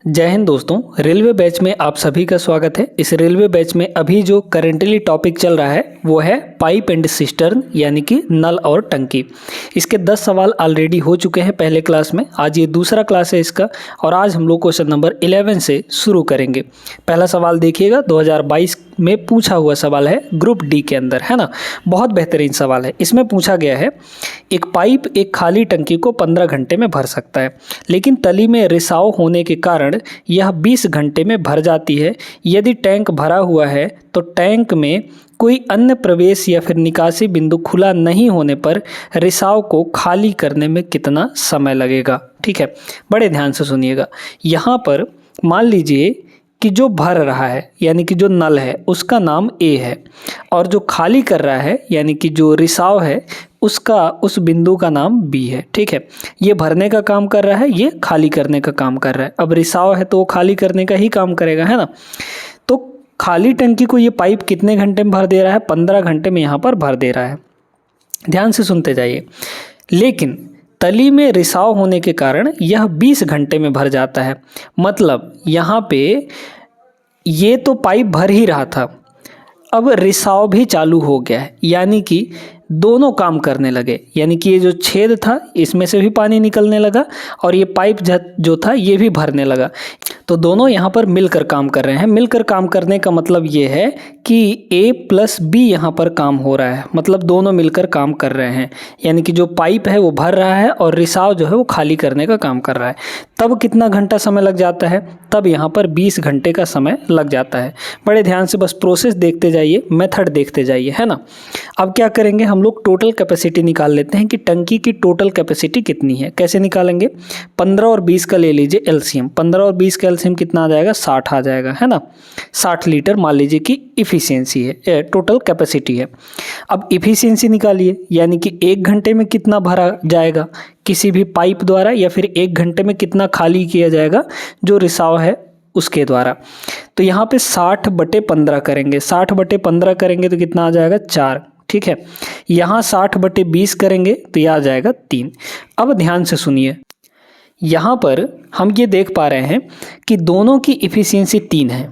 जय हिंद दोस्तों, railway batch में आप सभी का स्वागत है। इस रेलवे बैच में अभी जो करेंटली टॉपिक चल रहा है वो है पाइप एंड सिस्टर्न यानी कि नल और टंकी। इसके 10 सवाल ऑलरेडी हो चुके हैं पहले क्लास में। आज ये दूसरा क्लास है इसका और आज हम लोग क्वेश्चन नंबर 11 से शुरू करेंगे। पहला सवाल देखिएगा, 2022 में पूछा हुआ सवाल है ग्रुप डी के अंदर, है ना। बहुत बेहतरीन सवाल है। इसमें पूछा गया है एक पाइप एक खाली टंकी को 15 घंटे में भर सकता है, लेकिन तली में रिसाव होने के कारण यह 20 घंटे में भर जाती है। यदि टैंक भरा हुआ है तो टैंक में कोई अन्य प्रवेश या फिर निकासी बिंदु खुला नहीं होने पर रिसाव को खाली करने में कितना समय लगेगा। ठीक है, बड़े ध्यान से सुनिएगा। यहाँ पर मान लीजिए कि जो भर रहा है यानी कि जो नल है उसका नाम ए है और जो खाली कर रहा है यानी कि जो रिसाव है उसका उस बिंदु का नाम बी है। ठीक है, ये भरने का काम कर रहा है, ये खाली करने का काम कर रहा है। अब रिसाव है तो वो खाली करने का ही काम करेगा, है ना। तो खाली टंकी को ये पाइप कितने घंटे में भर दे रहा है? 15 घंटे में यहाँ पर भर दे रहा है। ध्यान से सुनते जाइए। लेकिन तली में रिसाव होने के कारण यह 20 घंटे में भर जाता है। मतलब यहाँ पे ये तो पाइप भर ही रहा था, अब रिसाव भी चालू हो गया है, यानी कि दोनों काम करने लगे। यानी कि ये जो छेद था इसमें से भी पानी निकलने लगा और ये पाइप जो था ये भी भरने लगा। तो दोनों यहाँ पर मिलकर काम कर रहे हैं। मिलकर काम करने का मतलब ये है कि ए प्लस बी यहाँ पर काम हो रहा है, मतलब दोनों मिलकर काम कर रहे हैं। यानी कि जो पाइप है वो भर रहा है और रिसाव जो है वो खाली करने का काम कर रहा है। तब कितना घंटा समय लग जाता है? तब यहाँ पर 20 घंटे का समय लग जाता है। बड़े ध्यान से बस प्रोसेस देखते जाइए, मेथड देखते जाइए, है ना। अब क्या करेंगे, हम लोग टोटल कैपेसिटी निकाल लेते हैं कि टंकी की टोटल कैपेसिटी कितनी है। कैसे निकालेंगे? 15 और 20 का ले लीजिए एलसीएम। 15 और 20 का एलसीएम कितना आ जाएगा? 60 आ जाएगा, है ना। 60 लीटर मान लीजिए कि इफिशियंसी है, टोटल कैपेसिटी है। अब इफिशियंसी निकालिए, यानी कि 1 घंटे में कितना भरा जाएगा किसी भी पाइप द्वारा, या फिर 1 घंटे में कितना खाली किया जाएगा जो रिसाव है उसके द्वारा। तो यहाँ पे 60/15 करेंगे। 60/15 करेंगे तो कितना आ जाएगा? 4। ठीक है, यहाँ 60/20 करेंगे तो यह आ जाएगा 3। अब ध्यान से सुनिए, यहाँ पर हम ये देख पा रहे हैं कि दोनों की इफिशियंसी 3 है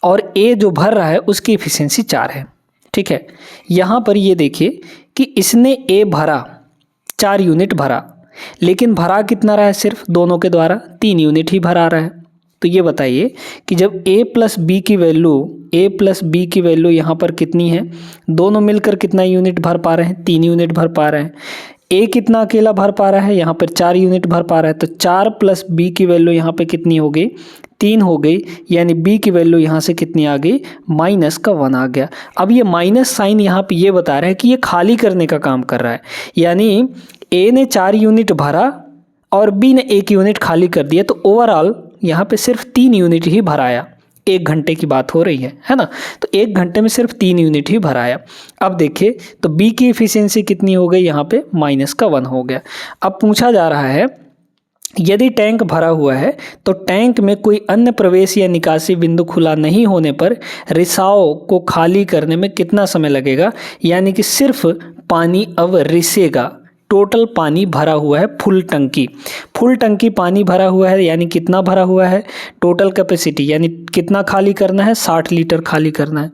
और ए जो भर रहा है उसकी इफिशियंसी 4 है। ठीक है, यहाँ पर ये देखिए कि इसने ए भरा 4 यूनिट भरा, लेकिन भरा कितना रहा है? सिर्फ दोनों के द्वारा 3 यूनिट ही भरा रहा है। तो ये बताइए कि जब a प्लस बी की वैल्यू यहाँ पर कितनी है? दोनों मिलकर कितना यूनिट भर पा रहे हैं? 3 यूनिट भर पा रहे हैं। a कितना अकेला भर पा रहा है? यहाँ पर 4 यूनिट भर पा रहा है। तो 4 प्लस b की वैल्यू यहाँ पे कितनी हो गई? 3 हो गई। यानी b की वैल्यू यहाँ से कितनी आ गई? -1 आ गया। अब ये माइनस साइन यहाँ पे ये बता रहा है कि ये खाली करने का काम कर रहा है। यानी a ने 4 यूनिट भरा और b ने 1 यूनिट खाली कर दिया, तो ओवरऑल यहाँ पे सिर्फ 3 यूनिट ही भराया। 1 घंटे की बात हो रही है ना। तो 1 घंटे में सिर्फ 3 यूनिट ही भराया। अब देखिए तो बी की एफिशिएंसी कितनी हो गई? यहाँ पे -1 हो गया। अब पूछा जा रहा है यदि टैंक भरा हुआ है तो टैंक में कोई अन्य प्रवेश या निकासी बिंदु खुला नहीं होने पर रिसाव को खाली करने में कितना समय लगेगा। यानी कि सिर्फ पानी अब रिसेगा। टोटल पानी भरा हुआ है, फुल टंकी पानी भरा हुआ है। यानी कितना भरा हुआ है? टोटल कैपेसिटी यानी कितना खाली करना है? 60 लीटर खाली करना है।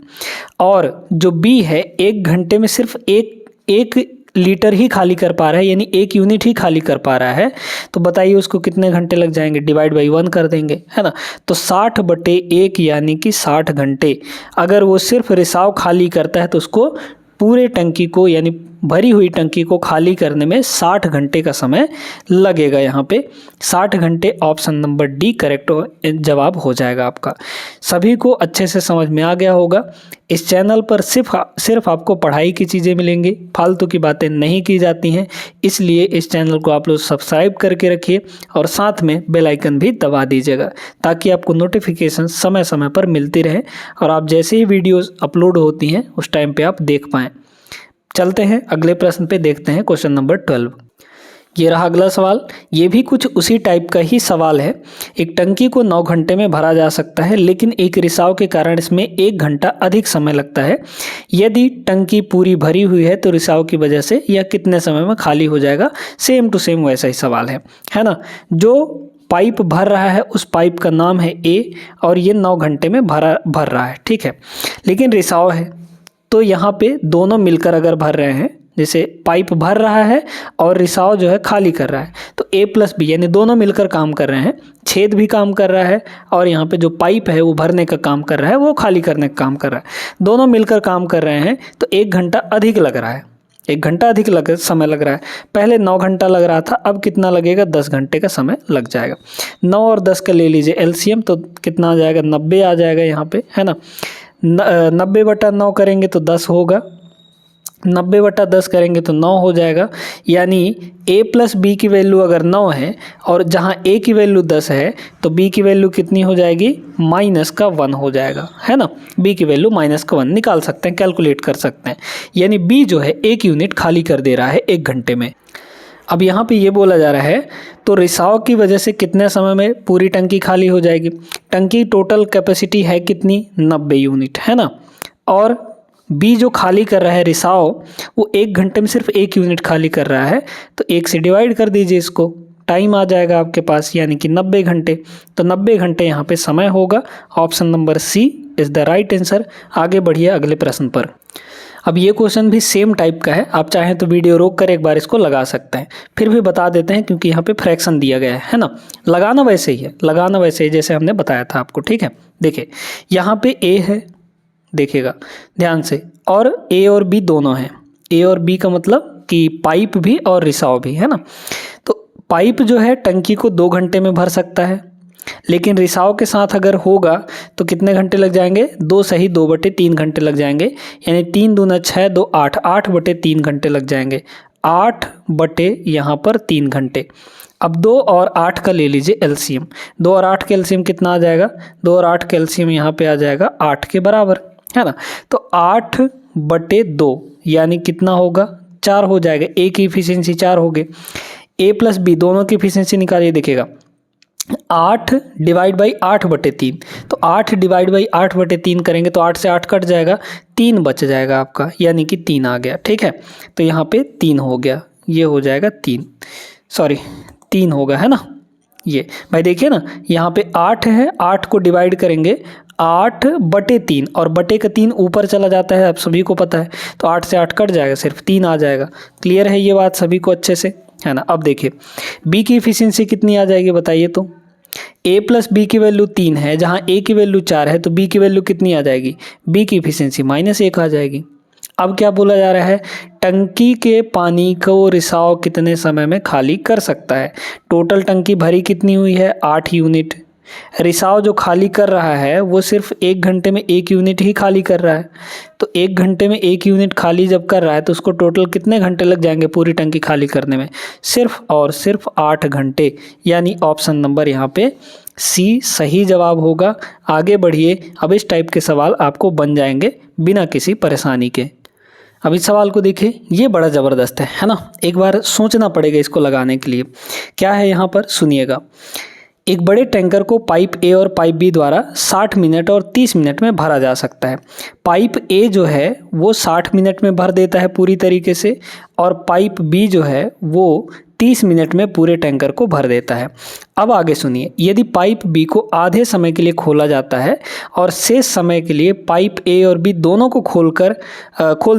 और जो बी है 1 घंटे में सिर्फ एक लीटर ही खाली कर पा रहा है, यानी 1 यूनिट ही खाली कर पा रहा है। तो बताइए उसको कितने घंटे लग जाएंगे? डिवाइड बाई 1 कर देंगे, है ना। तो 60/1 यानी कि 60 घंटे। अगर वो सिर्फ रिसाव खाली करता है तो उसको पूरे टंकी को यानी भरी हुई टंकी को खाली करने में 60 घंटे का समय लगेगा। यहाँ पे 60 घंटे ऑप्शन नंबर डी करेक्ट जवाब हो जाएगा आपका। सभी को अच्छे से समझ में आ गया होगा। इस चैनल पर सिर्फ आपको पढ़ाई की चीज़ें मिलेंगी, फालतू की बातें नहीं की जाती हैं। इसलिए इस चैनल को आप लोग सब्सक्राइब करके रखिए और साथ में बेल आइकन भी दबा दीजिएगा, ताकि आपको नोटिफिकेशन समय समय पर मिलती रहे और आप जैसे ही वीडियोज़ अपलोड होती हैं उस टाइम पर आप देख पाएँ। चलते हैं अगले प्रश्न पे, देखते हैं क्वेश्चन नंबर 12। ये रहा अगला सवाल। ये भी कुछ उसी टाइप का ही सवाल है। एक टंकी को 9 घंटे में भरा जा सकता है, लेकिन एक रिसाव के कारण इसमें 1 घंटा अधिक समय लगता है। यदि टंकी पूरी भरी हुई है तो रिसाव की वजह से यह कितने समय में खाली हो जाएगा? सेम टू सेम वैसा ही सवाल है ना। जो पाइप भर रहा है उस पाइप का नाम है ए और ये 9 घंटे में भर रहा है, ठीक है। लेकिन रिसाव है तो यहाँ पे दोनों मिलकर अगर भर रहे हैं, जैसे पाइप भर रहा है और रिसाव जो है खाली कर रहा है, तो ए प्लस बी यानी दोनों मिलकर काम कर रहे हैं। छेद भी काम कर रहा है और यहाँ पे जो पाइप है वो भरने का काम कर रहा है, वो खाली करने का काम कर रहा है। दोनों मिलकर काम कर रहे हैं तो 1 घंटा अधिक लग रहा है, 1 घंटा अधिक समय लग रहा है। पहले 9 घंटा लग रहा था, अब कितना लगेगा, 10 घंटे का समय लग जाएगा। 9 और 10 का ले लीजिए एलसीएम, तो कितना आ जाएगा, 90 आ जाएगा यहाँ पे, है ना। 90/9 करेंगे तो 10 होगा, 90/10 करेंगे तो 9 हो जाएगा। यानी a प्लस बी की वैल्यू अगर 9 है और जहाँ a की वैल्यू 10 है तो b की वैल्यू कितनी हो जाएगी, -1 हो जाएगा, है ना। b की वैल्यू -1 निकाल सकते हैं, कैलकुलेट कर सकते हैं। यानी b जो है 1 यूनिट खाली कर दे रहा है 1 घंटे में। अब यहाँ पे ये बोला जा रहा है तो रिसाव की वजह से कितने समय में पूरी टंकी खाली हो जाएगी। टंकी टोटल कैपेसिटी है कितनी, 90 यूनिट, है ना। और बी जो खाली कर रहा है रिसाव, वो 1 घंटे में सिर्फ 1 यूनिट खाली कर रहा है, तो 1 से डिवाइड कर दीजिए इसको, टाइम आ जाएगा आपके पास, यानी कि 90 घंटे। तो 90 घंटे यहाँ पे समय होगा। Option number C is the right answer. आगे बढ़िए अगले प्रश्न पर। अब ये क्वेश्चन भी सेम टाइप का है, आप चाहें तो वीडियो रोक कर एक बार इसको लगा सकते हैं, फिर भी बता देते हैं क्योंकि यहाँ पे फ्रैक्शन दिया गया है ना। लगाना वैसे ही है, लगाना वैसे ही जैसे हमने बताया था आपको, ठीक है। देखिए यहाँ पे ए है, देखिएगा ध्यान से, और ए और बी दोनों हैं। ए और बी का मतलब कि पाइप भी और रिसाव भी, है ना। तो पाइप जो है टंकी को 2 घंटे में भर सकता है, लेकिन रिसाव के साथ अगर होगा तो कितने घंटे लग जाएंगे, 2 सही 2/3 घंटे लग जाएंगे। यानी 3 दूना 6, 2 8, 8/3 घंटे लग जाएंगे। 8 बटे यहाँ पर 3 घंटे। अब 2 और 8 का ले लीजिए एलसीएम। 2 और 8 के एलसीएम कितना आ जाएगा, 2 और 8 के एलसीएम यहाँ पे आ जाएगा 8 के बराबर, है ना। तो 8/2 यानी कितना होगा, 4 हो जाएगा। ए की इफिशियंसी 4 हो गई, ए प्लस बी दोनों की इफिशियंसी निकालिए, देखिएगा 8 डिवाइड बाई 8/3, तो 8 डिवाइड बाई 8/3 करेंगे तो 8 से 8 कट जाएगा, 3 बच जाएगा आपका, यानी कि 3 आ गया, ठीक है। तो यहाँ पे 3 हो गया, ये हो जाएगा 3 होगा, है ना। ये भाई देखिए ना, यहाँ पे 8 है, 8 को डिवाइड करेंगे 8/3 और बटे का 3 ऊपर चला जाता है, आप सभी को पता है, तो 8 से 8 कट जाएगा, सिर्फ 3 आ जाएगा। क्लियर है ये बात सभी को अच्छे से, है ना। अब देखिए बी की इफिशियंसी कितनी आ जाएगी बताइए तो। a प्लस बी की वैल्यू 3 है, जहाँ a की वैल्यू 4 है, तो b की वैल्यू कितनी आ जाएगी, b की इफिशियंसी -1 आ जाएगी। अब क्या बोला जा रहा है, टंकी के पानी को रिसाव कितने समय में खाली कर सकता है। टोटल टंकी भरी कितनी हुई है, 8 यूनिट। रिसाव जो खाली कर रहा है वो सिर्फ 1 घंटे में 1 यूनिट ही खाली कर रहा है। तो 1 घंटे में 1 यूनिट खाली जब कर रहा है तो उसको टोटल कितने घंटे लग जाएंगे पूरी टंकी खाली करने में, सिर्फ और सिर्फ 8 घंटे। यानी ऑप्शन नंबर यहाँ पे सी सही जवाब होगा। आगे बढ़िए, अब इस टाइप के सवाल आपको बन जाएंगे बिना किसी परेशानी के। अब इस सवाल को देखिए, ये बड़ा ज़बरदस्त है ना। एक बार सोचना पड़ेगा इसको लगाने के लिए। क्या है यहाँ पर, सुनिएगा। एक बड़े टैंकर को पाइप ए और पाइप बी द्वारा 60 मिनट और 30 मिनट में भरा जा सकता है। पाइप ए जो है वो 60 मिनट में भर देता है पूरी तरीके से, और पाइप बी जो है वो 30 मिनट में पूरे टैंकर को भर देता है। अब आगे सुनिए, यदि पाइप बी को आधे समय के लिए खोला जाता है और शेष समय के लिए पाइप ए और बी दोनों को खोल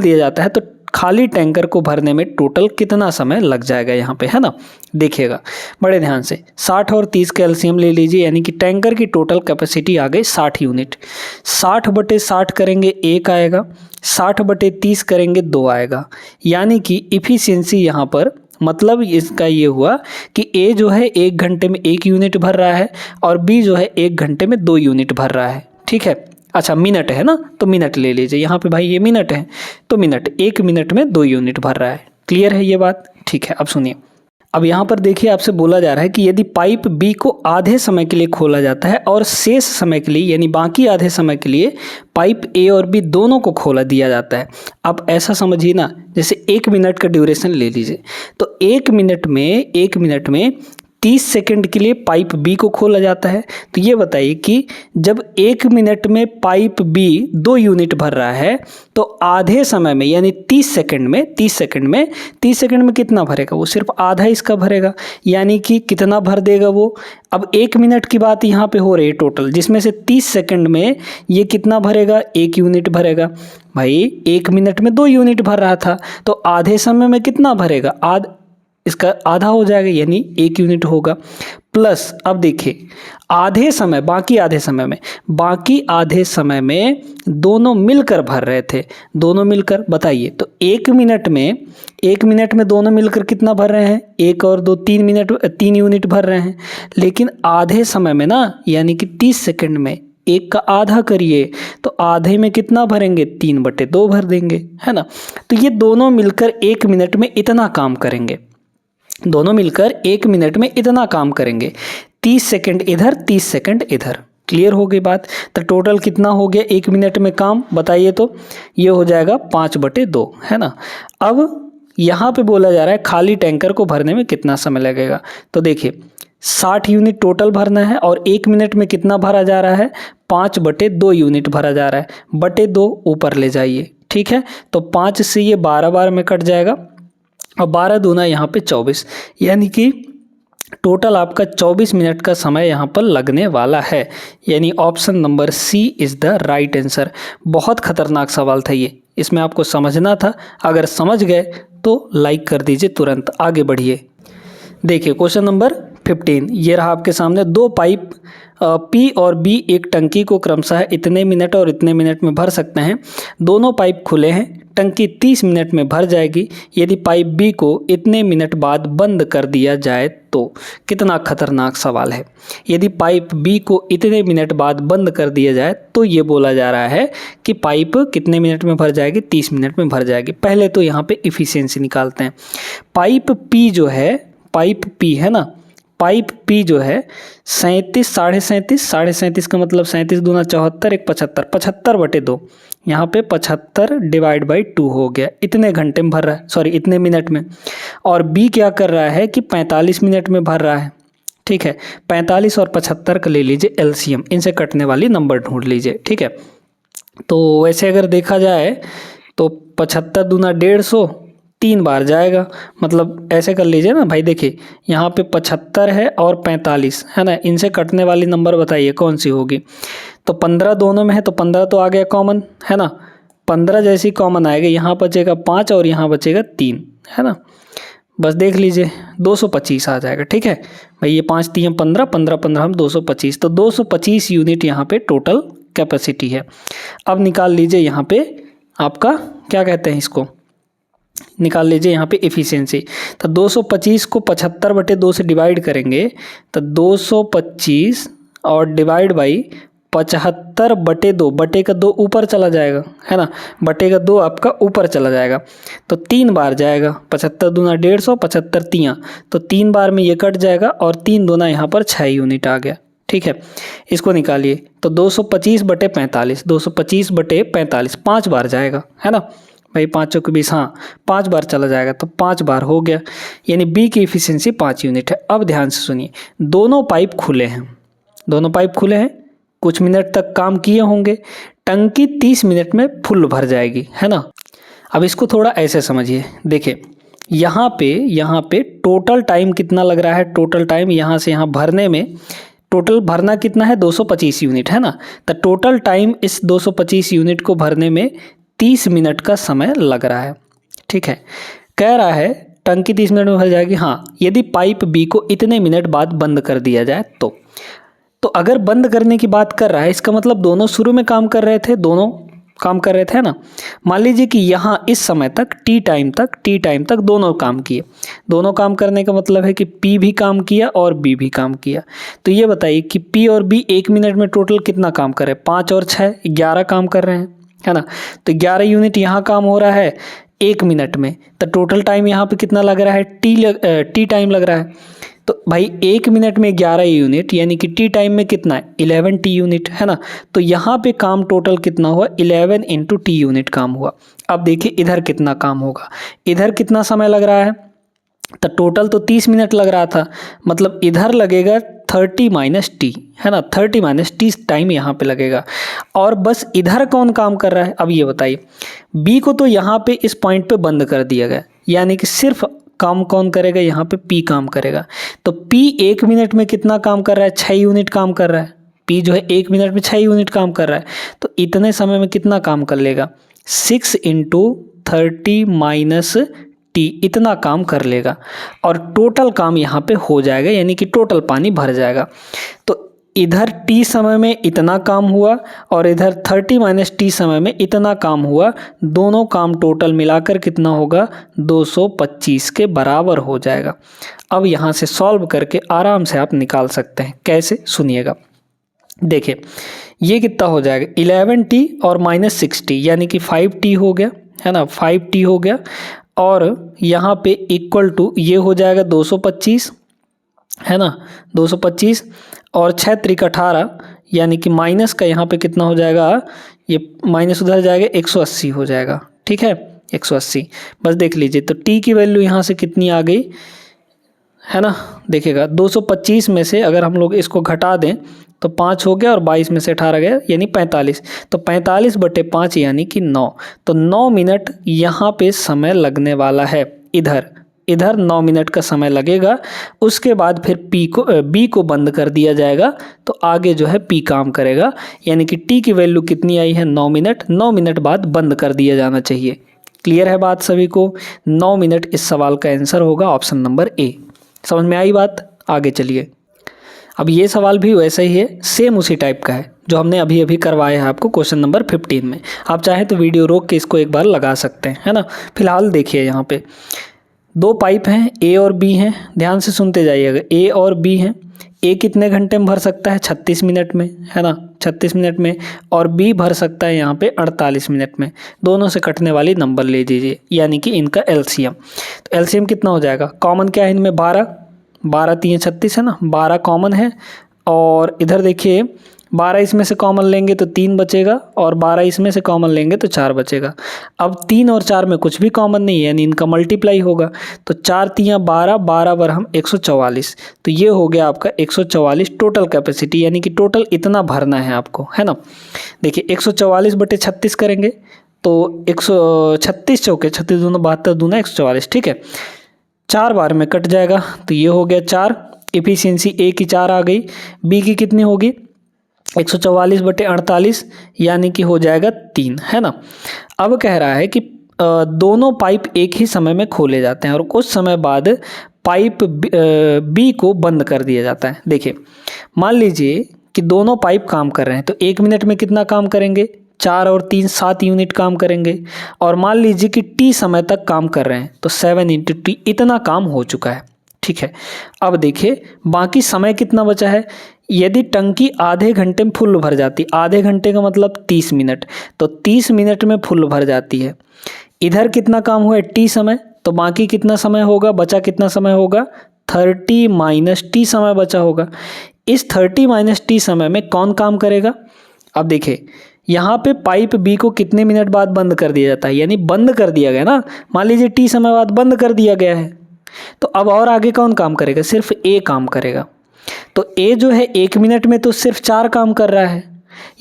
दिया जाता है, तो खाली टैंकर को भरने में टोटल कितना समय लग जाएगा यहाँ पे, है ना। देखिएगा बड़े ध्यान से, 60 और 30 का एलसीएम ले लीजिए, यानी कि टैंकर की टोटल कैपेसिटी आ गई 60 यूनिट। 60/60 करेंगे 1 आएगा, 60/30 करेंगे 2 आएगा। यानी कि इफिशियंसी यहाँ पर मतलब इसका ये हुआ कि ए जो है 1 घंटे में 1 यूनिट भर रहा है और बी जो है 1 घंटे में 2 यूनिट भर रहा है, ठीक है। अच्छा मिनट है ना, तो मिनट ले लीजिए यहाँ पे, भाई ये मिनट है तो मिनट, 1 मिनट में 2 यूनिट भर रहा है। क्लियर है ये बात, ठीक है। अब सुनिए, अब यहाँ पर देखिए आपसे बोला जा रहा है कि यदि पाइप बी को आधे समय के लिए खोला जाता है और शेष समय के लिए यानी बाकी आधे समय के लिए पाइप ए और बी दोनों को खोला दिया जाता है। अब ऐसा समझिए ना, जैसे 1 मिनट का ड्यूरेशन ले लीजिए, तो 1 मिनट में 30 सेकंड के लिए पाइप बी को खोला जाता है। तो ये बताइए कि जब 1 मिनट में पाइप बी 2 यूनिट भर रहा है तो आधे समय में यानी 30 सेकंड में कितना भरेगा? वो सिर्फ आधा इसका भरेगा, यानी कि कितना भर देगा वो। अब 1 मिनट की बात यहाँ पे हो रही है टोटल, जिसमें से 30 सेकंड में ये कितना भरेगा? 1 यूनिट भरेगा। भाई 1 मिनट में 2 यूनिट भर रहा था तो आधे समय में कितना भरेगा? इसका आधा हो जाएगा यानी 1 यूनिट होगा। प्लस अब देखिए बाकी आधे समय में दोनों मिलकर भर रहे थे, दोनों मिलकर बताइए। तो 1 मिनट में दोनों मिलकर कितना भर रहे हैं? 1 और 2 3 यूनिट भर रहे हैं। लेकिन आधे समय में ना, यानी कि 30 सेकंड में 1 का आधा करिए तो आधे में कितना भरेंगे? 3/2 भर देंगे, है ना। तो ये दोनों मिलकर 1 मिनट में इतना काम करेंगे, 30 सेकंड इधर 30 सेकंड इधर। क्लियर हो गई बात? तो टोटल कितना हो गया 1 मिनट में काम बताइए? तो ये हो जाएगा 5/2, है ना। अब यहाँ पे बोला जा रहा है खाली टैंकर को भरने में कितना समय लगेगा। तो देखिए 60 यूनिट टोटल भरना है और 1 मिनट में कितना भरा जा रहा है? 5/2 यूनिट भरा जा रहा है। बटे 2 ऊपर ले जाइए, ठीक है। तो 5 से ये 12 बार में कट जाएगा और 12 दूना यहाँ पे 24, यानी कि टोटल आपका 24 मिनट का समय यहाँ पर लगने वाला है। यानी option number C is the right answer. बहुत खतरनाक सवाल था ये, इसमें आपको समझना था। अगर समझ गए तो लाइक कर दीजिए, तुरंत आगे बढ़िए। देखिए क्वेश्चन नंबर 15 ये रहा आपके सामने। 2 पाइप पी और बी एक टंकी को क्रमशः इतने मिनट और इतने मिनट में भर सकते हैं। दोनों पाइप खुले हैं, टंकी 30 मिनट में भर जाएगी। यदि पाइप बी को इतने मिनट बाद बंद कर दिया जाए तो। कितना खतरनाक सवाल है। यदि पाइप बी को इतने मिनट बाद बंद कर दिया जाए तो ये बोला जा रहा है कि पाइप कितने मिनट में भर जाएगी? 30 मिनट में भर जाएगी। पहले तो यहाँ पे इफ़िशियंसी निकालते हैं। पाइप पी है ना, पाइप पी जो है 37, 37.5 का मतलब 37 दूना 74, 1 75, 75/2। यहाँ पे 75 डिवाइड बाई 2 हो गया। इतने घंटे में भर रहा है, सॉरी इतने मिनट में। और बी क्या कर रहा है कि 45 मिनट में भर रहा है, ठीक है। 45 और 75 का ले लीजिए एलसीएम, इनसे कटने वाली नंबर ढूंढ लीजिए, ठीक है। तो वैसे अगर देखा जाए तो 75 दूना 150, 3 बार जाएगा। मतलब ऐसे कर लीजिए ना भाई, देखिए यहाँ पे 75 है और 45 है ना, इनसे कटने वाली नंबर बताइए कौन सी होगी। तो 15 दोनों में है तो 15 तो आ गया कॉमन, है ना। 15 जैसी कॉमन आएगा, यहाँ बचेगा 5 और यहाँ बचेगा 3, है ना। बस देख लीजिए 225 आ जाएगा, ठीक है भाई। ये 5 3 15, 15 15 हम 225, तो 225 यूनिट यहाँ पे टोटल कैपेसिटी है। अब निकाल लीजिए यहाँ पे आपका क्या कहते हैं, इसको निकाल लीजिए यहाँ पे एफिशिएंसी। तो 225 को 75/2 से डिवाइड करेंगे तो 225 और डिवाइड बाई 75/2, बटे का 2 ऊपर चला जाएगा, है ना। बटे का 2 आपका ऊपर चला जाएगा तो 3 बार जाएगा। 75 दूना 150, 75 3, तो 3 बार में ये कट जाएगा और 3 दूना यहाँ पर 6 यूनिट आ गया, ठीक है। इसको निकालिए तो 225/45, 225/45 5 बार जाएगा, है ना भाई। 5 के 20, हाँ 5 बार चला जाएगा तो 5 बार हो गया। यानी बी की एफिशिएंसी 5 यूनिट है। अब ध्यान से सुनिए, दोनों पाइप खुले हैं, कुछ मिनट तक काम किए होंगे। टंकी 30 मिनट में फुल भर जाएगी, है ना। अब इसको थोड़ा ऐसे समझिए, देखिए यहाँ पे टोटल टाइम कितना लग रहा है। टोटल टाइम यहाँ से यहाँ भरने में, टोटल भरना कितना है 225 यूनिट, है ना। तो टोटल टाइम इस 225 यूनिट को भरने में 30 मिनट का समय लग रहा है, ठीक है। कह रहा है टंकी 30 मिनट में भर जाएगी, हाँ यदि पाइप बी को इतने मिनट बाद बंद कर दिया जाए तो अगर बंद करने की बात कर रहा है, इसका मतलब दोनों शुरू में काम कर रहे थे, ना। मान लीजिए कि यहाँ इस समय तक टी टाइम तक दोनों काम किए। दोनों काम करने का मतलब है कि पी भी काम किया और बी भी काम किया। तो ये बताइए कि पी और बी 1 मिनट में टोटल कितना काम कर रहे हैं? 5 और 6 11 काम कर रहे हैं, है ना। तो 11 यूनिट यहाँ काम हो रहा है 1 मिनट में। तो टोटल टाइम यहाँ पे कितना लग रहा है? टी टाइम लग रहा है। तो भाई 1 मिनट में 11 यूनिट, यानी कि टी टाइम में कितना है? 11 टी यूनिट, है ना। तो यहाँ पे काम टोटल कितना हुआ? 11 × टी यूनिट काम हुआ। अब देखिए इधर कितना काम होगा, इधर कितना समय लग रहा है? तो टोटल तो 30 मिनट लग रहा था, मतलब इधर लगेगा 30 माइनस टी, है ना, 30 माइनस टी टाइम यहाँ पे लगेगा। और बस इधर कौन काम कर रहा है, अब ये बताइए। बी को तो यहाँ पे इस पॉइंट पे बंद कर दिया गया, यानी कि सिर्फ काम कौन करेगा, यहाँ पे पी काम करेगा। तो पी 1 मिनट में कितना काम कर रहा है, 6 यूनिट काम कर रहा है। पी जो है 1 मिनट में 6 यूनिट काम कर रहा है, तो इतने समय में कितना काम कर लेगा, 6 इंटू 30 माइनस टी, इतना काम कर लेगा और टोटल काम यहाँ पे हो जाएगा, यानी कि टोटल पानी भर जाएगा। तो इधर टी समय में इतना काम हुआ और इधर 30 माइनस टी समय में इतना काम हुआ, दोनों काम टोटल मिलाकर कितना होगा, 225 के बराबर हो जाएगा। अब यहाँ से सॉल्व करके आराम से आप निकाल सकते हैं। कैसे, सुनिएगा। देखिए ये कितना हो जाएगा, 11t और माइनस 6t, यानी कि 5t हो गया, है ना, 5t हो गया। और यहाँ पे इक्वल टू ये हो जाएगा 225, है ना, 225 और 6 त्रिक 18, यानी कि माइनस का यहाँ पे कितना हो जाएगा, ये माइनस उधर जाएगा, 180 हो जाएगा। ठीक है, 180 बस देख लीजिए। तो टी की वैल्यू यहाँ से कितनी आ गई, है ना, देखिएगा 225 में से अगर हम लोग इसको घटा दें तो 5 हो गया और 22 में से 18 गया, यानी 45। तो 45/5 यानी कि 9। तो 9 मिनट यहाँ पे समय लगने वाला है। इधर 9 मिनट का समय लगेगा। उसके बाद फिर बी को बंद कर दिया जाएगा, तो आगे जो है पी काम करेगा, यानी कि टी की वैल्यू कितनी आई है, 9 मिनट। 9 मिनट बाद बंद कर दिया जाना चाहिए। क्लियर है बात सभी को? 9 मिनट इस सवाल का आंसर होगा, ऑप्शन नंबर ए। समझ में आई बात? आगे चलिए। अब ये सवाल भी वैसा ही है, सेम उसी टाइप का है जो हमने अभी अभी करवाया है आपको क्वेश्चन नंबर 15 में। आप चाहें तो वीडियो रोक के इसको एक बार लगा सकते हैं, है ना। फिलहाल देखिए यहाँ पे 2 पाइप हैं, ए और बी हैं। ध्यान से सुनते जाइएगा, ए और बी हैं। ए कितने घंटे में भर सकता है, 36 मिनट में, है ना, 36 मिनट में। और बी भर सकता है यहाँ पे 48 मिनट में। दोनों से कटने वाली नंबर ले लीजिए, यानी कि इनका एलसीएम। तो एलसीएम कितना हो जाएगा, कॉमन क्या है इनमें, 12 3 36 है ना, 12 कॉमन है। और इधर देखिए 12 इसमें से कॉमन लेंगे तो 3 बचेगा, और 12 इसमें से कॉमन लेंगे तो 4 बचेगा। अब 3 और 4 में कुछ भी कॉमन नहीं है, यानी इनका मल्टीप्लाई होगा। तो 4 3 12, 12 बर हम 144। तो ये हो गया आपका 144 टोटल कैपेसिटी, यानी कि टोटल इतना भरना है आपको, है ना। देखिए 144/36 करेंगे तो 136 चौके 36 दूना 72 दूना 144, ठीक है। 4 बार में कट जाएगा, तो ये हो गया 4। एफिशिएंसी ए की 4 आ गई, बी की कितनी होगी, 144/48, यानी कि हो जाएगा 3, है ना। अब कह रहा है कि दोनों पाइप एक ही समय में खोले जाते हैं और कुछ समय बाद पाइप बी को बंद कर दिया जाता है। देखिए मान लीजिए कि दोनों पाइप काम कर रहे हैं, तो 1 मिनट में कितना काम करेंगे, 4 और 3 7 यूनिट काम करेंगे। और मान लीजिए कि टी समय तक काम कर रहे हैं, तो 7 × टी, इतना काम हो चुका है, ठीक है। अब देखिए बाकी समय कितना बचा है। यदि टंकी आधे घंटे में फुल भर जाती, आधे घंटे का मतलब 30 मिनट, तो 30 मिनट में फुल भर जाती है। इधर कितना काम हुआ है, टी समय, तो बाकी कितना समय होगा, बचा कितना समय होगा, 30 माइनस टी समय बचा होगा। इस 30 माइनस टी समय में कौन काम करेगा। अब देखिए यहाँ पे पाइप बी को कितने मिनट बाद बंद कर दिया जाता है, यानी बंद कर दिया गया ना, मान लीजिए टी समय बाद बंद कर दिया गया है। तो अब और आगे कौन काम करेगा, सिर्फ ए काम करेगा। तो ए जो है 1 मिनट में तो सिर्फ 4 काम कर रहा है,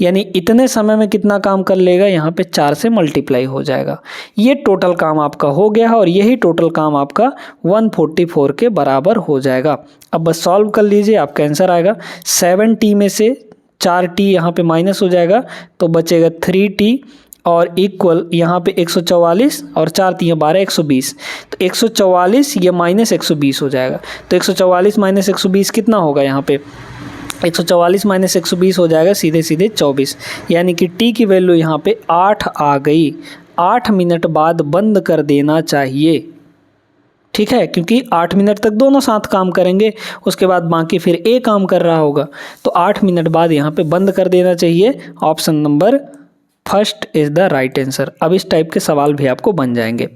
यानी इतने समय में कितना काम कर लेगा, यहाँ पे 4 से मल्टीप्लाई हो जाएगा। ये टोटल काम आपका हो गया है और यही टोटल काम आपका 144 के बराबर हो जाएगा। अब बस सॉल्व कर लीजिए, आपका आंसर आएगा 7t में से 4t यहाँ पे माइनस हो जाएगा, तो बचेगा 3t और इक्वल यहाँ पे 144 और 4 3 12 120। तो 144 ये माइनस 120 हो जाएगा। तो 144 माइनस 120 कितना होगा, यहाँ पे 144 माइनस 120 हो जाएगा सीधे सीधे 24, यानी कि टी की वैल्यू यहाँ पे 8 आ गई। 8 मिनट बाद बंद कर देना चाहिए, ठीक है, क्योंकि 8 मिनट तक दोनों साथ काम करेंगे, उसके बाद बाकी फिर ए काम कर रहा होगा। तो 8 मिनट बाद यहाँ पे बंद कर देना चाहिए। Option number first is the right answer. अब इस टाइप के सवाल भी आपको बन जाएंगे।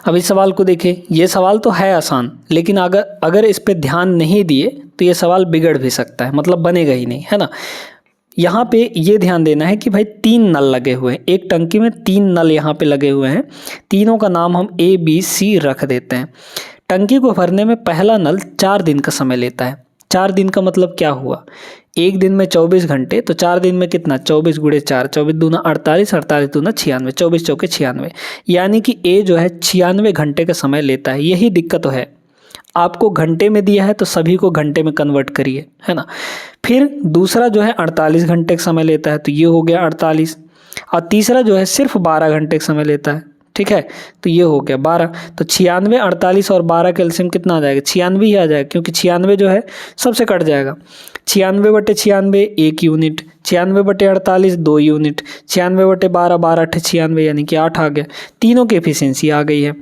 अब इस सवाल को देखिए, ये सवाल तो है आसान, लेकिन अगर इस पे ध्यान नहीं दिए तो ये सवाल बिगड़ भी सकता है, मतलब बनेगा ही नहीं, है ना। यहाँ पे ये ध्यान देना है कि भाई 3 नल लगे हुए हैं, एक टंकी में 3 नल यहाँ पे लगे हुए हैं। तीनों का नाम हम A B C रख देते हैं, टंकी को भरने में पहला नल 4 दिन का समय लेता है। 4 दिन का मतलब क्या हुआ, एक दिन में 24 घंटे, तो 4 दिन में कितना, 24 गुणे 4, 24 दूना 48, 48 दूना 96, 24 चौके 96, यानी कि ए जो है 96 घंटे का समय लेता है। यही दिक्कत तो है, आपको घंटे में दिया है तो सभी को घंटे में कन्वर्ट करिए, है ना। फिर दूसरा जो है 48 घंटे का समय लेता है, तो ये हो गया 48, और तीसरा जो है सिर्फ 12 घंटे का समय लेता है, ठीक है, तो ये हो गया 12। तो 96, 48 और 12 का एलसीएम कितना आ जाएगा, 96 ही आ जाएगा, क्योंकि 96 जो है सबसे कट जाएगा। 96/96 1 यूनिट, 96/48 2 यूनिट, 96/12 12 8 96, यानी कि 8 आ गया। तीनों की एफिशिएंसी आ गई है।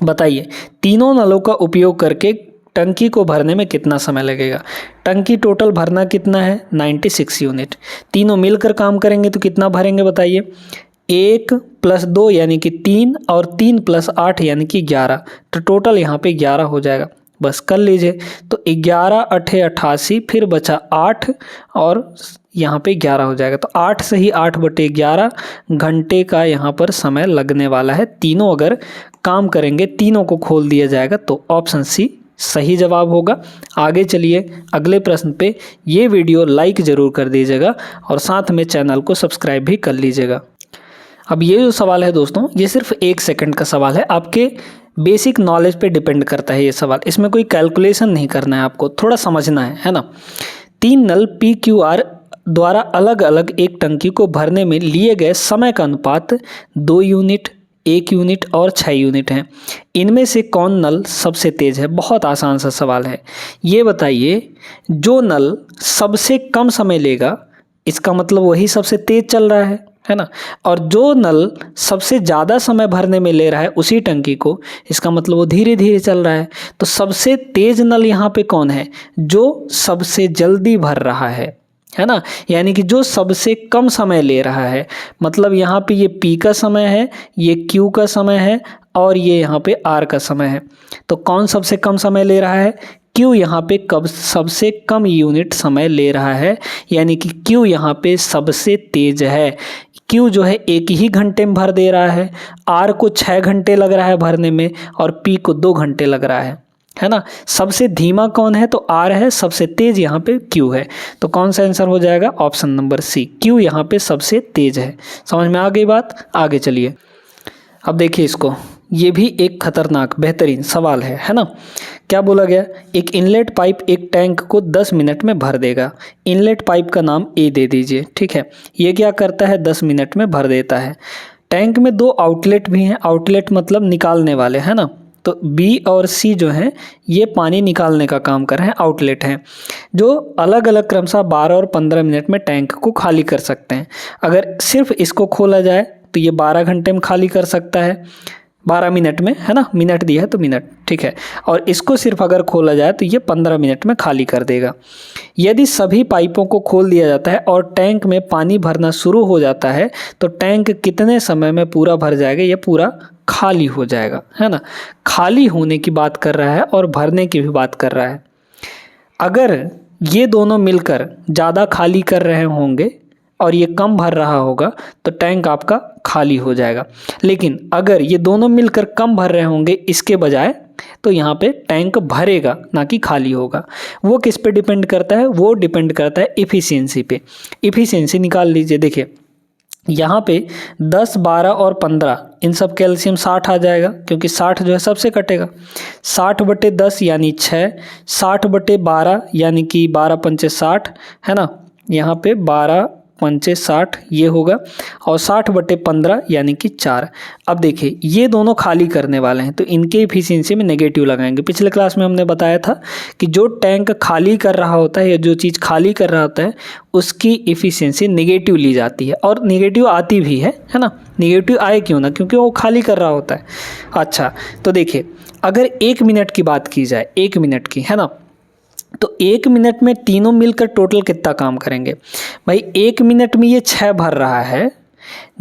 बताइए तीनों नलों का उपयोग करके टंकी को भरने में कितना समय लगेगा। टंकी टोटल भरना कितना है, 96 यूनिट। तीनों मिलकर काम करेंगे तो कितना भरेंगे बताइए, 1 + 2 यानी कि 3, और 3 + 8 यानी कि 11, तो टोटल यहाँ पे 11 हो जाएगा। बस कर लीजिए, तो 11 8 88, फिर बचा 8 और यहाँ पे 11 हो जाएगा। तो 8 से ही 8/11 घंटे का यहाँ पर समय लगने वाला है। तीनों अगर काम करेंगे, तीनों को खोल दिया जाएगा, तो ऑप्शन सी सही जवाब होगा। आगे चलिए अगले प्रश्न पे। ये वीडियो लाइक ज़रूर कर दीजिएगा और साथ में चैनल को सब्सक्राइब भी कर लीजिएगा। अब ये जो सवाल है दोस्तों, ये सिर्फ 1 सेकंड का सवाल है, आपके बेसिक नॉलेज पे डिपेंड करता है ये सवाल। इसमें कोई कैलकुलेशन नहीं करना है, आपको थोड़ा समझना है ना। 3 नल PQR द्वारा अलग अलग एक टंकी को भरने में लिए गए समय का अनुपात 2 यूनिट, 1 यूनिट और 6 यूनिट हैं। इनमें से कौन नल सबसे तेज है। बहुत आसान सा सवाल है। ये बताइए, जो नल सबसे कम समय लेगा इसका मतलब वही सबसे तेज चल रहा है ना, और जो नल सबसे ज़्यादा समय भरने में ले रहा है उसी टंकी को, इसका मतलब वो धीरे धीरे चल रहा है। तो सबसे तेज नल यहाँ पे कौन है, जो सबसे जल्दी भर रहा है ना, यानी कि जो सबसे कम समय ले रहा है। मतलब यहाँ पे ये P का समय है, ये Q का समय है, और ये यहाँ पे R का समय है। तो कौन सबसे कम समय ले रहा है, Q यहाँ पे कब सबसे कम यूनिट समय ले रहा है, यानी कि Q यहाँ पे सबसे तेज है। Q जो है 1 ही घंटे में भर दे रहा है, R को 6 घंटे लग रहा है भरने में, और P को 2 घंटे लग रहा है ना। सबसे धीमा कौन है, तो R है, सबसे तेज यहाँ पे Q है। तो कौन सा आंसर हो जाएगा, ऑप्शन नंबर सी, Q यहाँ पे सबसे तेज है। समझ में आ गई बात। आगे चलिए, अब देखिए इसको, ये भी एक खतरनाक बेहतरीन सवाल है ना। क्या बोला गया, एक इनलेट पाइप एक टैंक को 10 मिनट में भर देगा। इनलेट पाइप का नाम ए दे दीजिए, ठीक है। ये क्या करता है, 10 मिनट में भर देता है। टैंक में 2 आउटलेट भी हैं, आउटलेट मतलब निकालने वाले, है ना। तो बी और सी जो हैं ये पानी निकालने का काम कर रहे हैं, आउटलेट हैं, जो अलग अलग क्रमशः 12 और 15 मिनट में टैंक को खाली कर सकते हैं। अगर सिर्फ इसको खोला जाए तो ये 12 घंटे में खाली कर सकता है, 12 मिनट में, है ना, मिनट दिया है तो मिनट, ठीक है। और इसको सिर्फ अगर खोला जाए तो ये 15 मिनट में खाली कर देगा। यदि सभी पाइपों को खोल दिया जाता है और टैंक में पानी भरना शुरू हो जाता है तो टैंक कितने समय में पूरा भर जाएगा, ये पूरा खाली हो जाएगा, है ना। खाली होने की बात कर रहा है और भरने की भी बात कर रहा है। अगर ये दोनों मिलकर ज़्यादा खाली कर रहे होंगे और ये कम भर रहा होगा तो टैंक आपका खाली हो जाएगा। लेकिन अगर ये दोनों मिलकर कम भर रहे होंगे इसके बजाय, तो यहाँ पे टैंक भरेगा ना कि खाली होगा। वो किस पे डिपेंड करता है, वो डिपेंड करता है इफ़िशियंसी पे। इफ़िशियंसी निकाल लीजिए, देखिए यहाँ पे 10, 12 और 15 इन सब कैल्शियम 60 आ जाएगा, क्योंकि 60 जो है सबसे कटेगा। 60/10 यानी 6, 60/12 यानी कि 12 पंचे 60, है ना। यहाँ पे 12 पंचे 60 ये होगा, और 60/15 यानी कि 4। अब देखिए ये दोनों खाली करने वाले हैं तो इनके इफिशियंसी में नेगेटिव लगाएंगे। पिछले क्लास में हमने बताया था कि जो टैंक खाली कर रहा होता है या जो चीज़ खाली कर रहा होता है उसकी इफिशियंसी नेगेटिव ली जाती है, और नेगेटिव आती भी है ना। नेगेटिव आए क्यों ना, क्योंकि वो खाली कर रहा होता है। अच्छा तो देखिए अगर 1 मिनट की बात की जाए, 1 मिनट की, है ना, तो 1 मिनट में तीनों मिलकर टोटल कितना काम करेंगे भाई। 1 मिनट में ये 6 भर रहा है,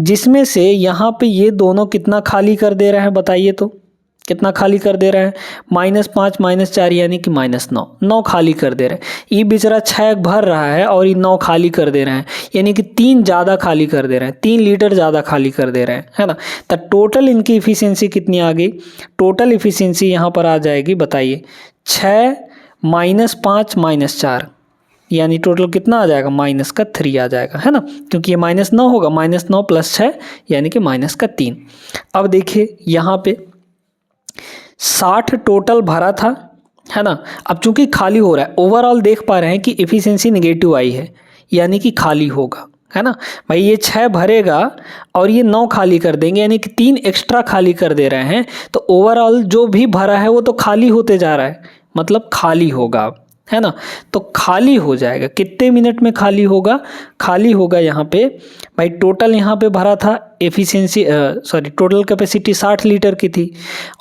जिसमें से यहाँ पे ये दोनों कितना खाली कर दे रहे हैं बताइए तो। कितना खाली कर दे रहा है, -5 -4 यानी कि -9, 9 खाली कर दे रहा है। ये बेचारा 6 भर रहा है और ये 9 खाली कर दे रहे हैं, यानी कि 3 ज़्यादा खाली कर दे रहे हैं, 3 लीटर ज़्यादा खाली कर दे रहे हैं, है ना। तो टोटल इनकी इफ़िशियंसी कितनी आ गई, टोटल इफ़िशियंसी यहाँ पर आ जाएगी, बताइए 6 -5 -4 यानी टोटल कितना आ जाएगा, -3 आ जाएगा, है ना, क्योंकि ये -9 होगा, -9 + 6 यानी कि -3। अब देखिए यहाँ पे 60 टोटल भरा था, है ना। अब चूंकि खाली हो रहा है, ओवरऑल देख पा रहे हैं कि एफिशिएंसी नेगेटिव आई है, यानी कि खाली होगा, है ना भाई। ये 6 भरेगा और ये 9 खाली कर देंगे, यानी कि 3 एक्स्ट्रा खाली कर दे रहे हैं, तो ओवरऑल जो भी भरा है वो तो खाली होते जा रहा है, मतलब खाली होगा, है ना। तो खाली हो जाएगा, कितने मिनट में खाली होगा, खाली होगा यहाँ पे भाई, टोटल यहाँ पे भरा था एफिशिएंसी टोटल कैपेसिटी 60 लीटर की थी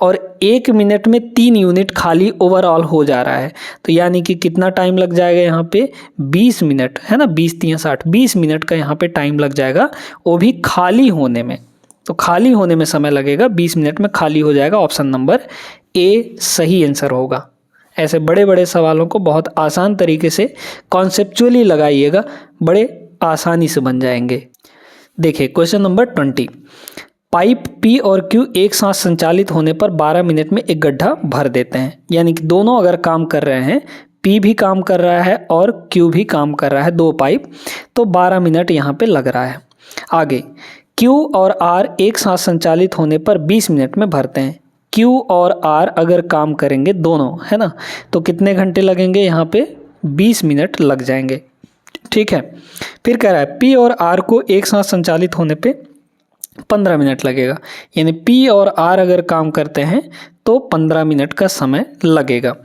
और 1 मिनट में 3 यूनिट खाली ओवरऑल हो जा रहा है। तो यानी कि कितना टाइम लग जाएगा यहाँ पे, 20 मिनट, है ना, 20 3 60, 20 मिनट का यहाँ पे टाइम लग जाएगा, वो भी खाली होने में। तो खाली होने में समय लगेगा, 20 मिनट में खाली हो जाएगा। ऑप्शन नंबर ए सही आंसर होगा। ऐसे बड़े बड़े सवालों को बहुत आसान तरीके से कॉन्सेप्चुअली लगाइएगा, बड़े आसानी से बन जाएंगे। देखिए क्वेश्चन नंबर 20, पाइप P और Q एक साथ संचालित होने पर 12 मिनट में एक गड्ढा भर देते हैं, यानी कि दोनों अगर काम कर रहे हैं, P भी काम कर रहा है और Q भी काम कर रहा है, 2 पाइप, तो 12 मिनट यहाँ पे लग रहा है। आगे Q और R एक साथ संचालित होने पर 20 मिनट में भरते हैं। Q और R अगर काम करेंगे दोनों, है ना, तो कितने घंटे लगेंगे, यहाँ पे 20 मिनट लग जाएंगे, ठीक है। फिर कह रहा है P और R को एक साथ संचालित होने पे 15 मिनट लगेगा, यानी P और R अगर काम करते हैं तो 15 मिनट का समय लगेगा।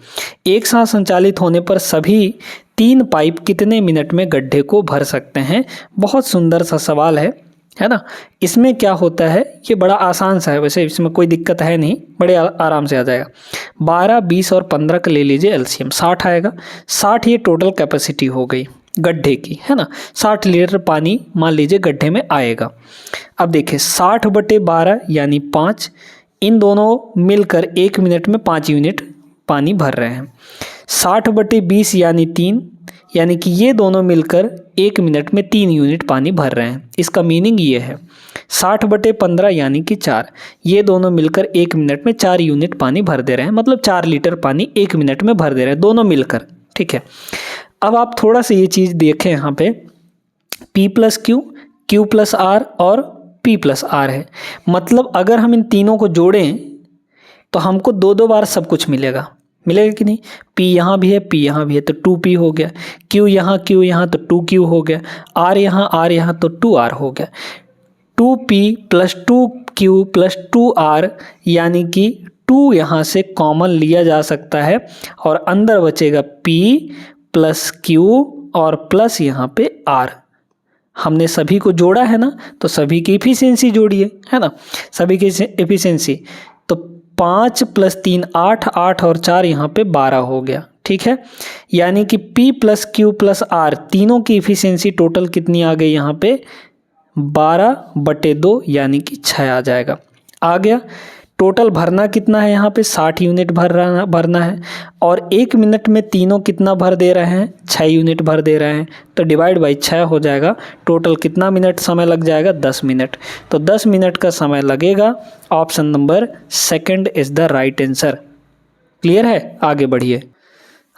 एक साथ संचालित होने पर सभी 3 पाइप कितने मिनट में गड्ढे को भर सकते हैं। बहुत सुंदर सा सवाल है ना। इसमें क्या होता है, ये बड़ा आसान सा है, वैसे इसमें कोई दिक्कत है नहीं, बड़े आराम से आ जाएगा। 12, 20 और 15 का ले लीजिए एलसीएम, 60 आएगा। 60 ये टोटल कैपेसिटी हो गई गड्ढे की, है ना। 60 लीटर पानी मान लीजिए गड्ढे में आएगा। अब देखिए 60/12 यानी 5, इन दोनों मिलकर 1 मिनट में 5 यूनिट पानी भर रहे हैं। 60/20 यानी 3, यानी कि ये दोनों मिलकर 1 मिनट में 3 यूनिट पानी भर रहे हैं। इसका मीनिंग ये है 60/15 यानी कि 4, ये दोनों मिलकर 1 मिनट में 4 यूनिट पानी भर दे रहे हैं, मतलब 4 लीटर पानी 1 मिनट में भर दे रहे हैं दोनों मिलकर, ठीक है। अब आप थोड़ा सा ये चीज़ देखें, यहाँ पे P + Q, Q + R और P + R है, मतलब अगर हम इन तीनों को जोड़ें तो हमको 2-2 बार सब कुछ मिलेगा कि नहीं। P यहाँ भी है, P यहाँ भी है, तो 2P हो गया। Q यहाँ तो 2Q हो गया। R यहाँ तो 2R हो गया। 2P + 2Q + 2R यानी कि 2 यहाँ से कॉमन लिया जा सकता है और अंदर बचेगा P + Q और प्लस यहाँ पे R। हमने सभी को जोड़ा है ना, तो सभी की इफिशियंसी जोड़िए, है ना, सभी की इफिशियंसी। तो 5 + 3 8, 8 और 4 यहाँ पे 12 हो गया, ठीक है। यानी कि P + Q + R तीनों की इफिशियंसी टोटल कितनी आ गई यहाँ पे, 12/2 यानी कि 6 आ जाएगा। आ गया। टोटल भरना कितना है यहाँ पे, 60 यूनिट भरना है और 1 मिनट में तीनों कितना भर दे रहे हैं, 6 यूनिट भर दे रहे हैं, तो डिवाइड बाई 6 हो जाएगा। टोटल कितना मिनट समय लग जाएगा, 10 मिनट। तो 10 मिनट का समय लगेगा। Option number second is the right answer. Clear है, आगे बढ़िए,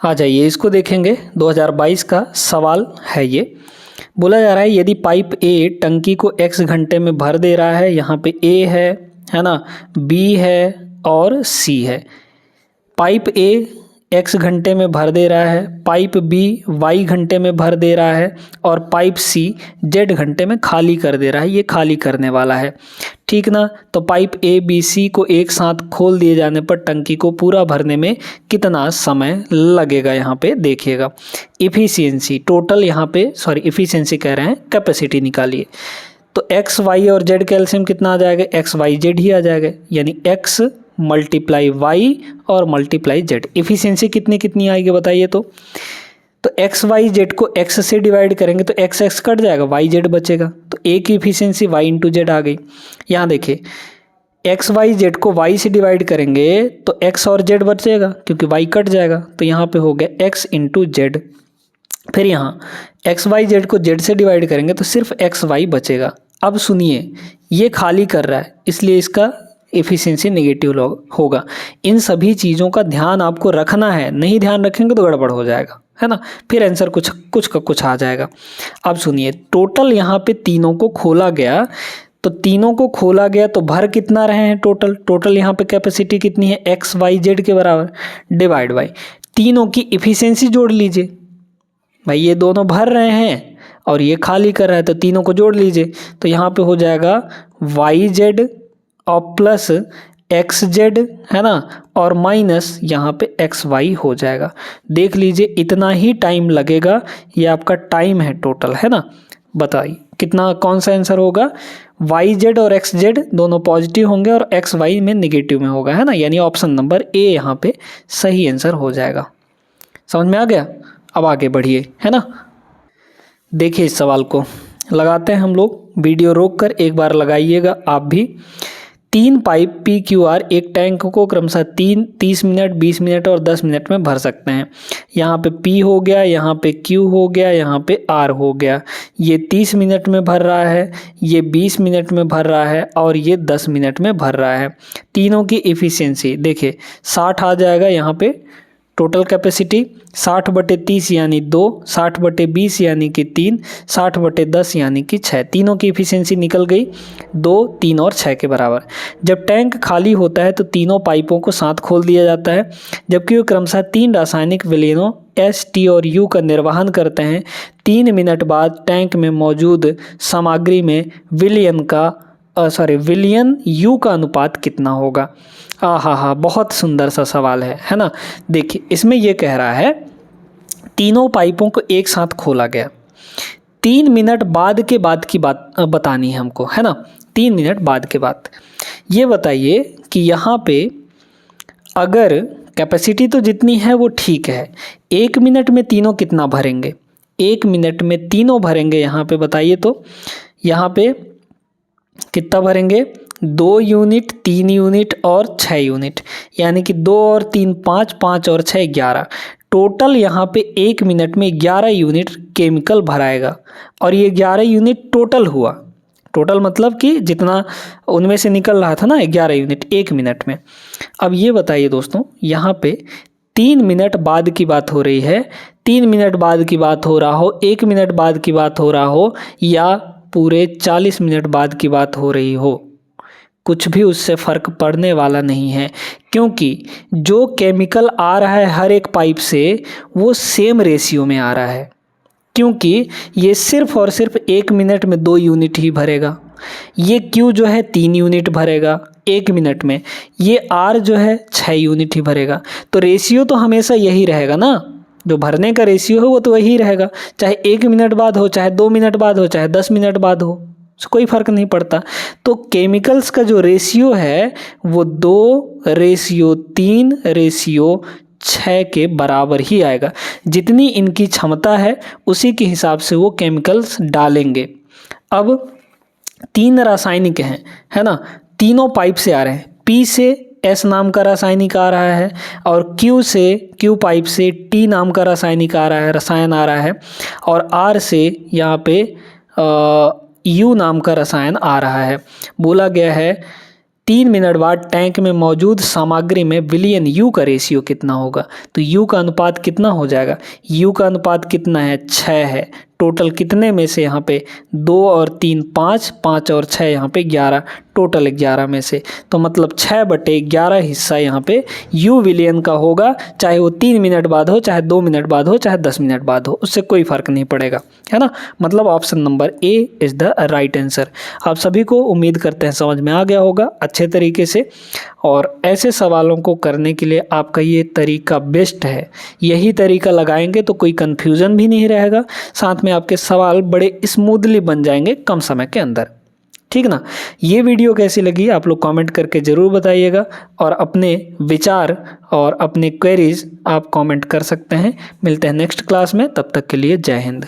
आ जाइए इसको देखेंगे। 2022 का सवाल है ये। बोला जा रहा है यदि पाइप ए टंकी को x घंटे में भर दे रहा है, यहाँ पे A है ना, B है और C है। पाइप A x घंटे में भर दे रहा है, पाइप B y घंटे में भर दे रहा है और पाइप C z घंटे में खाली कर दे रहा है। ये खाली करने वाला है, ठीक ना। तो पाइप A B C को एक साथ खोल दिए जाने पर टंकी को पूरा भरने में कितना समय लगेगा, यहाँ पे देखिएगा। इफ़िशियंसी टोटल यहाँ पे इफ़िशियंसी कह रहे हैं, कैपेसिटी निकालिए। तो x y और z का एलसीएम कितना आ जाएगा, x y z ही आ जाएगा, यानी x × y और × z। इफ़िशियंसी कितनी आएगी बताइए। तो x y z को x से डिवाइड करेंगे तो x x कट जाएगा, y z बचेगा, तो a की इफ़िशियंसी y × z आ गई। यहाँ देखिए एक्स वाई जेड को वाई से डिवाइड करेंगे तो एक्स और जेड बचेगा क्योंकि वाई कट जाएगा, तो यहाँ पे हो गया एक्स इंटू जेड। फिर यहाँ एक्स वाई जेड को जेड से डिवाइड करेंगे तो सिर्फ एक्स वाई बचेगा। अब सुनिए, ये खाली कर रहा है इसलिए इसका एफिशिएंसी नेगेटिव होगा। इन सभी चीज़ों का ध्यान आपको रखना है, नहीं ध्यान रखेंगे तो गड़बड़ हो जाएगा, है ना, फिर आंसर कुछ का कुछ आ जाएगा। अब सुनिए, टोटल यहाँ पे तीनों को खोला गया, तो तीनों को खोला गया तो भर कितना रहे हैं टोटल यहाँ पे कैपेसिटी कितनी है, एक्स वाई जेड के बराबर, डिवाइड बाई तीनों की एफिशिएंसी जोड़ लीजिए। भाई ये दोनों भर रहे हैं और ये खाली कर रहा है तो तीनों को जोड़ लीजिए, तो यहाँ पे हो जाएगा वाई जेड और प्लस एक्स जेड, है ना, और माइनस यहाँ पे एक्स वाई हो जाएगा। देख लीजिए इतना ही टाइम लगेगा, ये आपका टाइम है टोटल, है ना। बताइए कितना, कौन सा आंसर होगा, वाई जेड और एक्स जेड दोनों पॉजिटिव होंगे और एक्स वाई में नेगेटिव में होगा, है ना, यानी ऑप्शन नंबर ए यहाँ पे सही आंसर हो जाएगा। समझ में आ गया? अब आगे बढ़िए, है ना। देखिए इस सवाल को लगाते हैं हम लोग, वीडियो रोक कर एक बार लगाइएगा आप भी। 3 पाइप पी क्यू आर एक टैंक को क्रमशः 30 मिनट, 20 मिनट और 10 मिनट में भर सकते हैं। यहाँ पे पी हो गया, यहाँ पे क्यू हो गया, यहाँ पे आर हो गया। ये 30 मिनट में भर रहा है, ये 20 मिनट में भर रहा है और ये 10 मिनट में भर रहा है। तीनों की एफिशिएंसी देखिए 60 आ जाएगा यहाँ पे टोटल कैपेसिटी, 60/30 यानी 2, 60/20 यानी कि 3, 60/10 यानी कि 6। तीनों की एफिशिएंसी निकल गई 2, 3 और 6 के बराबर। जब टैंक खाली होता है तो तीनों पाइपों को साथ खोल दिया जाता है, जबकि वे क्रमशः 3 रासायनिक विलयनों एस, टी और यू का निर्वहन करते हैं। 3 मिनट बाद टैंक में मौजूद सामग्री में विलयन यू का अनुपात कितना होगा। हाँ, बहुत सुंदर सा सवाल है ना। देखिए इसमें यह कह रहा है तीनों पाइपों को एक साथ खोला गया, 3 मिनट बाद की बात बतानी है हमको, है ना। 3 मिनट बाद के बाद ये बताइए कि यहाँ पे अगर कैपेसिटी तो जितनी है वो ठीक है, 1 मिनट में तीनों कितना भरेंगे, 1 मिनट में तीनों भरेंगे, यहाँ पे बताइए तो यहाँ पे कितना भरेंगे, 2 यूनिट, 3 यूनिट और 6 यूनिट, यानी कि 2 और 3 5, 5 और 6 11। टोटल यहाँ पे 1 मिनट में 11 यूनिट केमिकल भराएगा और ये 11 यूनिट टोटल हुआ। टोटल मतलब कि जितना उनमें से निकल रहा था ना 11 यूनिट 1 मिनट में। अब ये बताइए दोस्तों, यहाँ पे 3 मिनट बाद की बात हो रही है, 3 मिनट बाद की बात हो रहा हो, 1 मिनट बाद की बात हो रहा हो या पूरे 40 मिनट बाद की बात हो रही हो, कुछ भी उससे फ़र्क पड़ने वाला नहीं है, क्योंकि जो केमिकल आ रहा है हर एक पाइप से वो सेम रेशियो में आ रहा है, क्योंकि ये सिर्फ और सिर्फ 1 मिनट में 2 यूनिट ही भरेगा। ये क्यू जो है 3 यूनिट भरेगा 1 मिनट में, ये आर जो है 6 यूनिट ही भरेगा। तो रेशियो तो हमेशा यही रहेगा ना, जो भरने का रेशियो है वो तो वही रहेगा, चाहे 1 मिनट बाद हो, चाहे 2 मिनट बाद हो, चाहे 10 मिनट बाद हो, कोई फ़र्क नहीं पड़ता। तो केमिकल्स का जो रेशियो है वो 2:3:6 के बराबर ही आएगा। जितनी इनकी क्षमता है उसी के हिसाब से वो केमिकल्स डालेंगे। अब 3 रासायनिक हैं, है ना, तीनों पाइप से आ रहे हैं। पी से एस नाम का रासायनिक आ रहा है और क्यू पाइप से टी नाम का रासायनिक आ रहा है, रसायन आ रहा है, और आर से यहाँ पे यू नाम का रसायन आ रहा है। बोला गया है 3 मिनट बाद टैंक में मौजूद सामग्री में विलयन यू का रेशियो कितना होगा। तो यू का अनुपात कितना हो जाएगा, यू का अनुपात कितना है, 6 है। टोटल कितने में से यहाँ पे 2 और 3 5, 5 और 6 यहाँ पे 11, टोटल 11 में से, तो मतलब 6/11 हिस्सा यहाँ पे यू विलयन का होगा, चाहे वो 3 मिनट बाद हो, चाहे 2 मिनट बाद हो, चाहे 10 मिनट बाद हो, उससे कोई फ़र्क नहीं पड़ेगा, है ना। मतलब option number A is the right answer. आप सभी को उम्मीद करते हैं समझ में आ गया होगा अच्छे तरीके से, और ऐसे सवालों को करने के लिए आपका ये तरीका बेस्ट है। यही तरीका लगाएंगे तो कोई कन्फ्यूज़न भी नहीं रहेगा, साथ में आपके सवाल बड़े स्मूथली बन जाएंगे कम समय के अंदर, ठीक ना। ये वीडियो कैसी लगी आप लोग कमेंट करके ज़रूर बताइएगा, और अपने विचार और अपने क्वेरीज आप कमेंट कर सकते हैं। मिलते हैं नेक्स्ट क्लास में, तब तक के लिए जय हिंद।